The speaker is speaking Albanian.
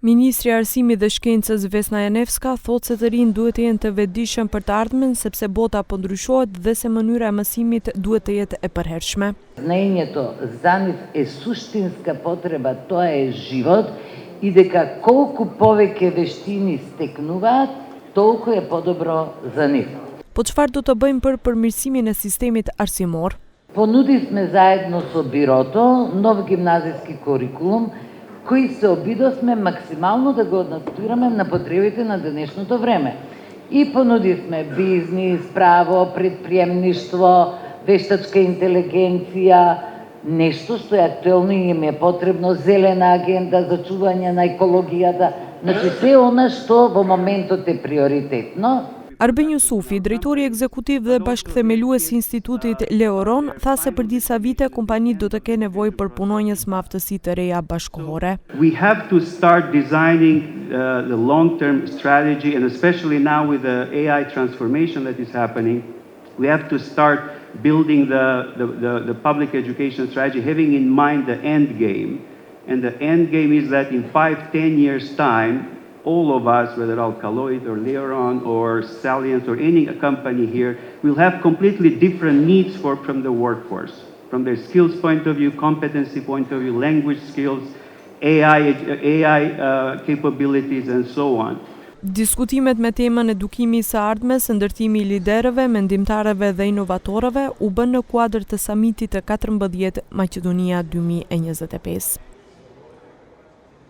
Ministri i Arsimit dhe Shkencës Vesna Janevska thotë se të rinjtë duhet të jenë të vetëdijshëm për të ardhmen sepse bota po ndryshohet dhe se mënyra e mësimit duhet të jetë e përhershme. Знаењето за нив е суштинска потреба, тоа е живот и дека колку повеќе вештини стекнуваат, толку е подобро за нив. Po çfarë do të bëjmë për përmirësimin e sistemit arsimor? Понудивме заедно со бирото нов гимназиски курикулум кои се обидовме максимално да го однатураме на потребите на денешното време. И понудивме бизнис, право, предприемништво, вештачка интелигенција, нешто што е актуелно и им е потребно, зелена агенда за чување на екологијата, значи се она што во моментот е приоритетно. Arben Jusufi, drejtori ekzekutiv dhe bashkëthemelues i Institutit Leoron, tha se për disa vite kompanitë do të kenë nevojë për punonjës me aftësi të reja bashkëkohore. We have to start designing the long-term strategy, and especially now with the AI transformation that is happening, we have to start building the public education strategy, having in mind the end game. And the end game is that in 5-10 years' time, all of us, whether Alkaloid or Leoron or Salient or any company here, will have completely different needs from the workforce, from their skills point of view, competency point of view, language skills, AI capabilities, and so on. Diskutimet me temën edukimi së ardhmes, ndërtimi i liderëve, mendimtarëve dhe inovatorëve u bën në kuadër të samitit të 14 Maqedonia 2025.